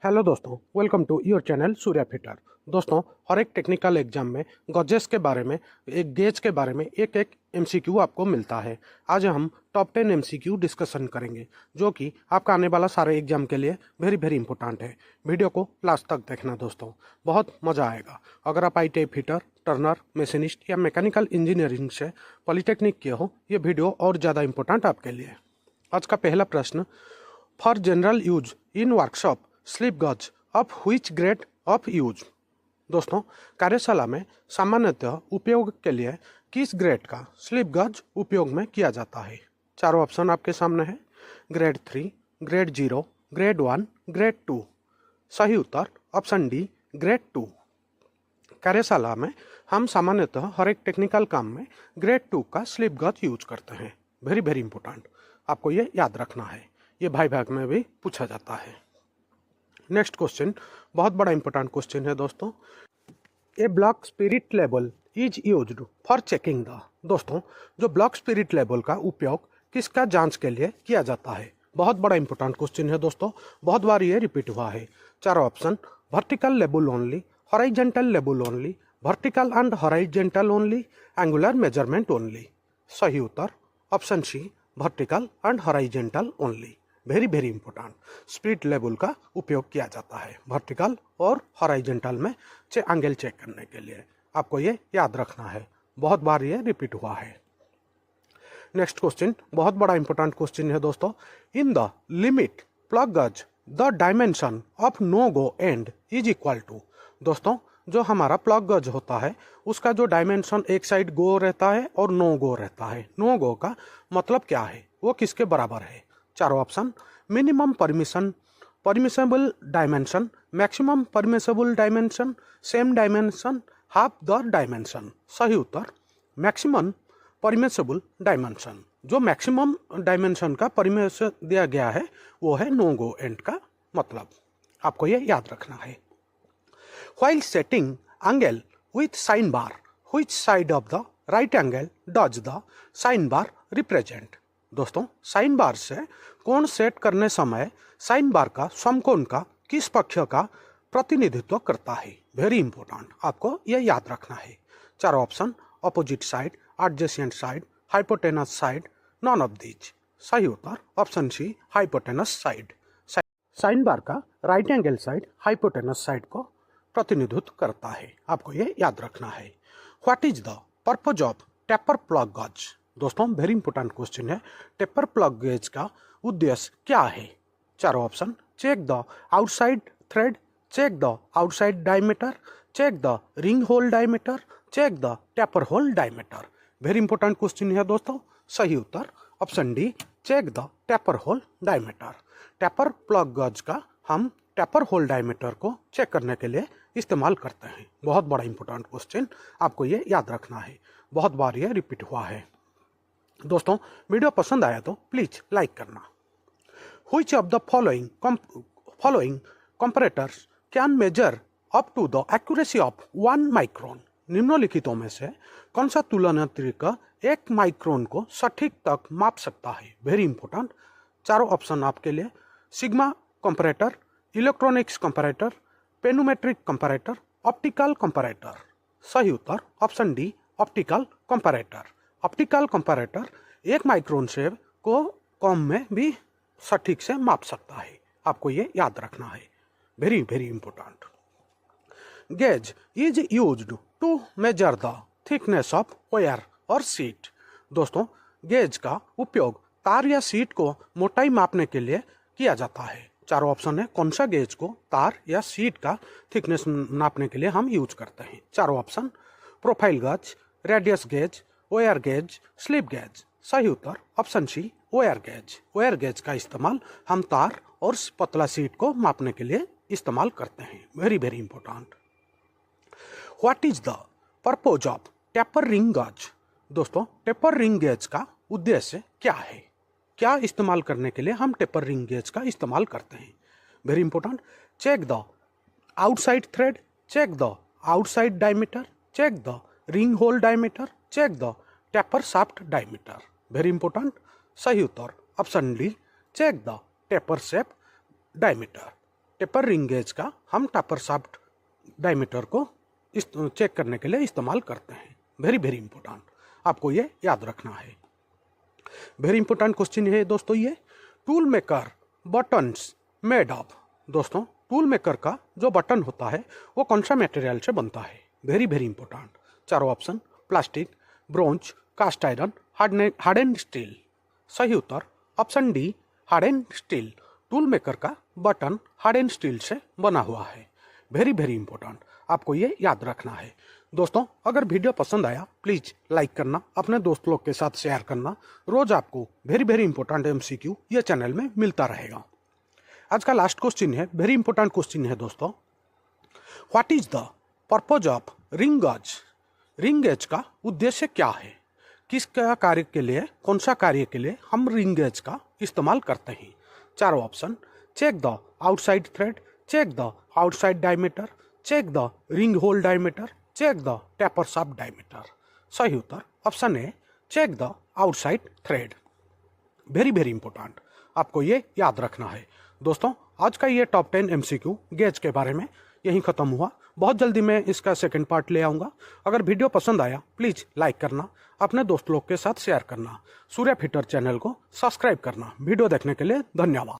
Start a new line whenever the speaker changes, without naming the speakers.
Hello दोस्तों, welcome to your channel Surya fitter. दोस्तों, हर एक टेक्निकल एग्जाम में गजेस के बारे में, एक गेज के बारे में एक एक एमसीक्यू आपको मिलता है। आज हम टॉप 10 एमसीक्यू डिस्कशन करेंगे जो कि आपका आने वाला सारे एग्जाम के लिए वेरी वेरी इंपॉर्टेंट है। वीडियो को लास्ट तक देखना दोस्तों, बहुत मज़ा आएगा। अगर आप ITI फिटर, टर्नर, मशीनिस्ट या मैकेनिकल इंजीनियरिंग से पॉलिटेक्निक किए हो, ये वीडियो और ज़्यादा इंपॉर्टेंट आपके लिए। आज का पहला प्रश्न, for general use in workshop slip gauge of which grade of use. दोस्तों, कार्यशाला में सामान्यतः उपयोग के लिए किस ग्रेड का स्लिप गज उपयोग में किया जाता है? चारों ऑप्शन आपके सामने है। Grade 3, grade 0, grade 1, grade 2। सही उत्तर ऑप्शन डी, ग्रेड 2। कार्यशाला में हम सामान्यतः हर एक टेक्निकल काम में ग्रेड 2 का स्लिप गज यूज करते हैं। वेरी वेरी इंपॉर्टेंट, आपको ये याद रखना है, ये भाग में भी पूछा जाता है। नेक्स्ट क्वेश्चन बहुत बड़ा इंपॉर्टेंट क्वेश्चन है दोस्तों। A block spirit level is used for checking the. दोस्तों, जो ब्लॉक स्पिरिट लेवल का उपयोग किसका जांच के लिए किया जाता है? बहुत बड़ा इंपॉर्टेंट क्वेश्चन है दोस्तों, बहुत बार ये रिपीट हुआ है। चारों option, vertical level only, horizontal level only, vertical and horizontal only, angular measurement only. सही उत्तर option C, vertical and horizontal only. Very very important, spirit level का उपयोग किया जाता है वर्टिकल और हॉरिजॉन्टल में एंगल चेक करने के लिए। आपको ये याद रखना है, बहुत बार ये रिपीट हुआ है। नेक्स्ट क्वेश्चन बहुत बड़ा इंपॉर्टेंट क्वेश्चन है दोस्तों। In the limit plug gauge the dimension of no go end is equal to. दोस्तों, जो हमारा प्लग गज होता है उसका जो डायमेंशन एक साइड गो रहता है और नो गो रहता है, नो गो का मतलब क्या है, वो किसके बराबर है? चारों option, minimum permissible dimension, maximum permissible dimension, same dimension, half the dimension. सही उत्तर मैक्सिमम परमिसेबल डायमेंशन। जो मैक्सिमम डायमेंशन का परमिशन दिया गया है वो है नो गो एंड का मतलब, आपको ये याद रखना है। While setting angle with sine bar, which side of the right angle does the sine bar represent. दोस्तों, साइन बार से कोण सेट करने समय साइन बार का समकोण का किस पक्ष का प्रतिनिधित्व करता है? वेरी इंपॉर्टेंट, आपको यह याद रखना है। चारों option, opposite side, adjacent side, hypotenuse side, none of these. सही उत्तर option C, hypotenuse side. Sine bar का right angle side hypotenuse side को प्रतिनिधित्व करता है, आपको यह याद रखना है। What is the purpose of taper plug gauge? दोस्तों, वेरी इंपॉर्टेंट क्वेश्चन है। टेपर प्लग गेज का उद्देश्य क्या है? चारों option, check the outside thread, check the outside diameter, check the ring hole diameter, check the taper hole diameter. Very important question है दोस्तों। सही उत्तर option D, check the taper hole diameter. Taper plug gauge का हम taper hole diameter को check करने के लिए इस्तेमाल करते हैं। बहुत बड़ा इंपॉर्टेंट क्वेश्चन, आपको ये याद रखना है, बहुत बार ये रिपीट हुआ है। दोस्तों, वीडियो पसंद आया तो प्लीज लाइक करना। Which of the following comparators can measure up to the accuracy of 1 micron. निम्नलिखितों में से कौन सा तुलनात्मक 1 माइक्रोन को सटीक तक माप सकता है? वेरी इंपॉर्टेंट, चारों ऑप्शन आपके लिए। Sigma comparator, electronics comparator, pneumatic comparator, optical comparator. सही उत्तर option D, optical comparator. Optical comparator 1 micron से को कम में भी सटीक से माप सकता है, आपको ये याद रखना है। Very very important. Gauge is used to measure the thickness of wire और सीट। दोस्तों, गेज का उपयोग तार या सीट को मोटाई मापने के लिए किया जाता है। चारों ऑप्शन है, कौन सा गेज को तार या सीट का थिकनेस नापने के लिए हम यूज करते हैं? चारों option, profile gauge, radius gauge, wire gauge, slip gauge. सही उत्तर option C, wire gauge. Wire gauge का इस्तेमाल हम तार और पतला सीट को मापने के लिए इस्तेमाल करते हैं। Very very important. What is the purpose of taper ring gauge? दोस्तों, टेपर रिंग गेज का उद्देश्य क्या है? क्या इस्तेमाल करने के लिए हम टेपर रिंग गेज का इस्तेमाल करते हैं? Very important, check the outside thread, check the outside diameter, check the ring hole diameter, check the taper shaft diameter. Very important, सही उत्तर option D, check the taper shape diameter. Taper ring gauge का हम taper shaft diameter को check करने के लिए इस्तेमाल करते हैं। वेरी वेरी इंपॉर्टेंट, आपको ये याद रखना है। वेरी इंपॉर्टेंट क्वेश्चन है दोस्तों ये, tool maker buttons made of. दोस्तों टूल मेकर का जो बटन होता है वो कौन सा मटेरियल से बनता है? Very very important. चारों option, plastic, bronze, cast iron, hardened steel. सही उत्तर option D, hardened steel. Tool maker का बटन हार्डेंड स्टील से बना हुआ है। वेरी वेरी इंपॉर्टेंट, आपको ये याद रखना है। दोस्तों अगर वीडियो पसंद आया प्लीज़ लाइक करना, अपने दोस्त लोग के साथ शेयर करना। रोज आपको वेरी वेरी इंपॉर्टेंट एमसीक्यू ये चैनल में मिलता रहेगा। आज का लास्ट क्वेश्चन है, वेरी इंपॉर्टेंट क्वेश्चन है दोस्तों। What is the purpose of ring gauge? Ring gauge का उद्देश्य क्या है? किस कार्य के लिए, कौन सा कार्य के लिए हम रिंग गेज का इस्तेमाल करते हैं? चारों option, check the outside thread, check the outside diameter, check the ring hole diameter, check the taper shaft diameter. सही उत्तर option A, check the outside thread. Very very important, आपको ये याद रखना है। दोस्तों आज का ये टॉप 10 एमसीक्यू गेज के बारे में यहीं ख़त्म हुआ। बहुत जल्दी मैं इसका सेकंड पार्ट ले आऊँगा। अगर वीडियो पसंद आया प्लीज़ लाइक करना, अपने दोस्त लोग के साथ शेयर करना, सूर्या फिटर चैनल को सब्सक्राइब करना। वीडियो देखने के लिए धन्यवाद।